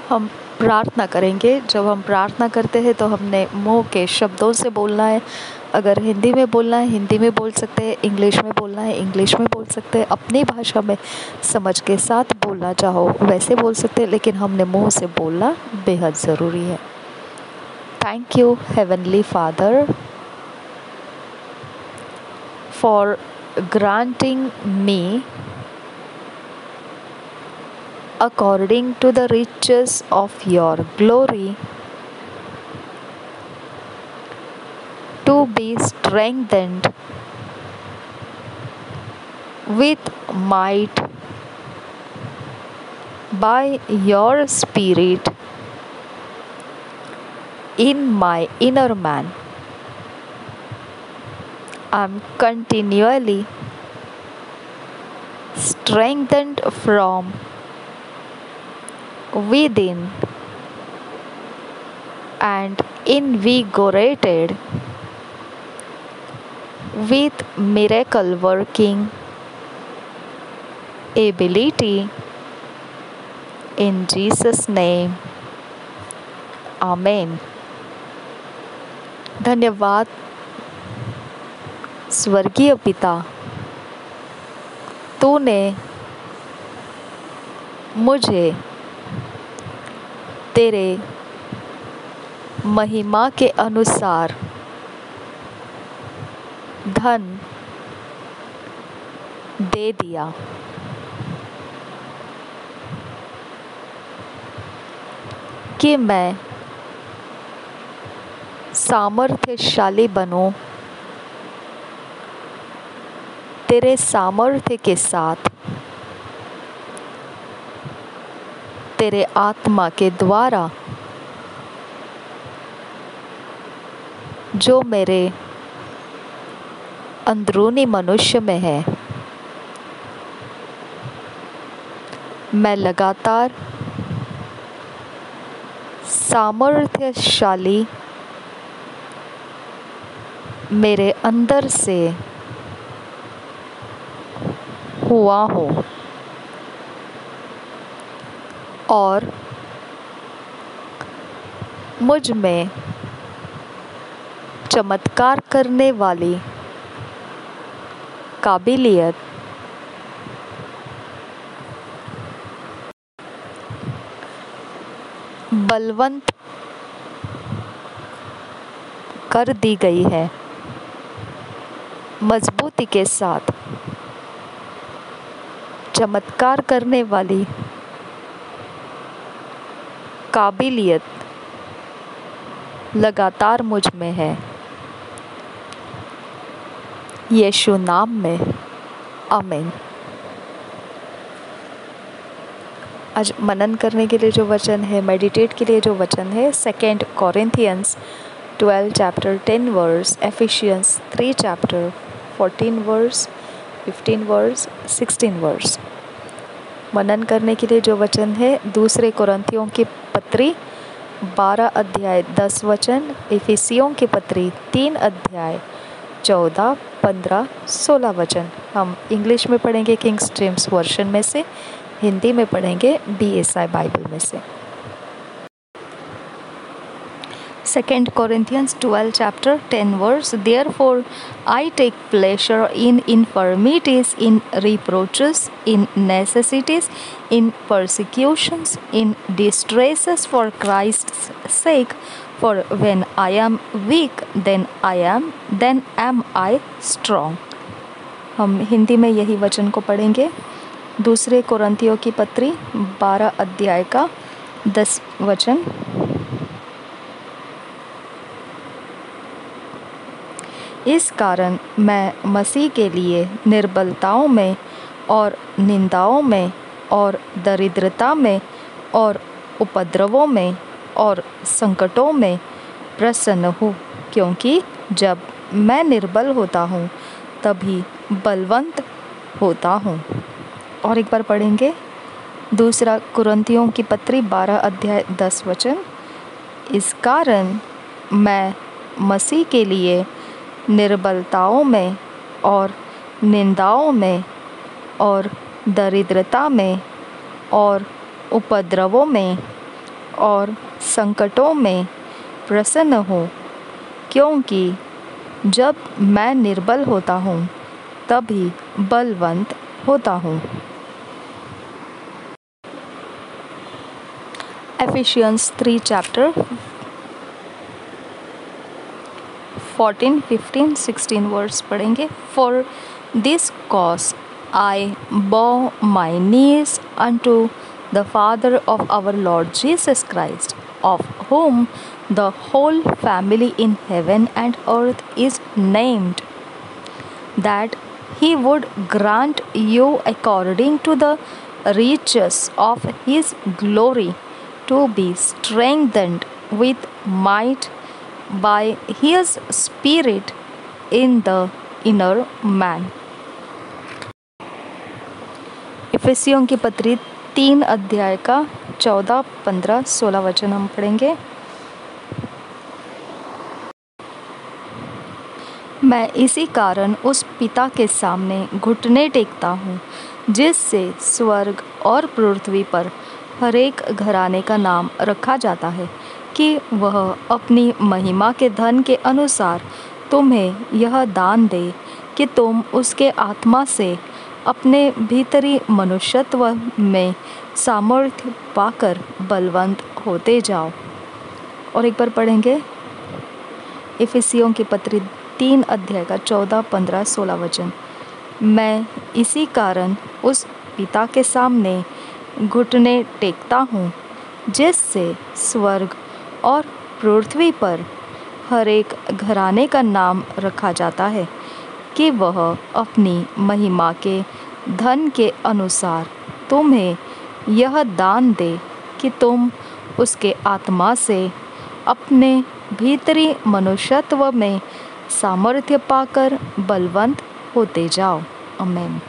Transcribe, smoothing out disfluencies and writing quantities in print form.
हम प्रार्थना करेंगे। जब हम प्रार्थना करते हैं तो हमने मुंह के शब्दों से बोलना है। अगर हिंदी में बोलना है हिंदी में बोल सकते हैं, इंग्लिश में बोलना है इंग्लिश में बोल सकते हैं, अपनी भाषा में समझ के साथ बोलना चाहो वैसे बोल सकते हैं, लेकिन हमने मुंह से बोलना बेहद ज़रूरी है। Thank you heavenly father for granting me according to the riches of your glory, to be strengthened with might by your Spirit in my inner man. I am continually strengthened from within and invigorated with miracle working ability in Jesus' name. Amen. धन्यवाद स्वर्गीय पिता, तूने मुझे तेरे महिमा के अनुसार धन दे दिया। कि मैं सामर्थ्यशाली बनूं तेरे सामर्थ्य के साथ, तेरे आत्मा के द्वारा, जो मेरे अंदरूनी मनुष्य में है। मैं लगातार सामर्थ्यशाली मेरे अंदर से हुआ हूँ और मुझ में चमत्कार करने वाली काबिलियत बलवंत कर दी गई है। मजबूती के साथ चमत्कार करने वाली काबिलियत लगातार मुझ में है। यीशु नाम में आमीन। आज मनन करने के लिए जो वचन है, मेडिटेट के लिए जो वचन है, 2 Corinthians 12 chapter 10 verse, Ephesians 3 chapter 14 verse, 15 verse, 16 verse. मनन करने के लिए जो वचन है, 2 कोरिन्थियों की पत्री 12 अध्याय 10 वचन, इफिसियों की पत्री 3 अध्याय 14, 15, 16 वचन। हम इंग्लिश में पढ़ेंगे किंग्स जेम्स वर्जन में से, हिंदी में पढ़ेंगे BSI बाइबल में से। 2 Corinthians 12 chapter 10 verse, therefore I take pleasure in infirmities, in reproaches, in necessities, in persecutions, in distresses for Christ's sake, for when I am weak, then am I strong। हम हिंदी में यही वचन को पढ़ेंगे। 2 कोरिन्थियों की पत्री 12 अध्याय का 10 वचन। इस कारण मैं मसीह के लिए निर्बलताओं में और निंदाओं में और दरिद्रता में और उपद्रवों में और संकटों में प्रसन्न हूँ, क्योंकि जब मैं निर्बल होता हूँ तभी बलवंत होता हूँ। और एक बार पढ़ेंगे 2 कुरिन्थियों की पत्री 12 अध्याय 10 वचन। इस कारण मैं मसीह के लिए निर्बलताओं में और निंदाओं में और दरिद्रता में और उपद्रवों में और संकटों में प्रसन्न हो, क्योंकि जब मैं निर्बल होता हूँ तभी बलवंत होता हूँ। एफिशियंस 3 चैप्टर 14, 15, 16 वर्ड्स पढ़ेंगे। For this cause I bow my knees unto the Father of our Lord Jesus Christ, of whom the whole family in heaven and earth is named, that he would grant you according to the riches of his glory to be strengthened with might by his Spirit in the inner man। इफिसियों की पत्री 3 अध्याय का 14, 15, 16 वचन हम पढ़ेंगे। मैं इसी कारण उस पिता के सामने घुटने टेकता हूँ, जिससे स्वर्ग और पृथ्वी पर हर एक घराने का नाम रखा जाता है, कि वह अपनी महिमा के धन के अनुसार तुम्हें यह दान दे कि तुम उसके आत्मा से अपने भीतरी मनुष्यत्व में सामर्थ्य पाकर बलवंत होते जाओ। और एक बार पढ़ेंगे इफिसियों की पत्री 3 अध्याय का 14, 15, 16 वचन। मैं इसी कारण उस पिता के सामने घुटने टेकता हूँ, जिससे स्वर्ग और पृथ्वी पर हर एक घराने का नाम रखा जाता है, कि वह अपनी महिमा के धन के अनुसार तुम्हें यह दान दे कि तुम उसके आत्मा से अपने भीतरी मनुष्यत्व में सामर्थ्य पाकर बलवंत होते जाओ। आमीन।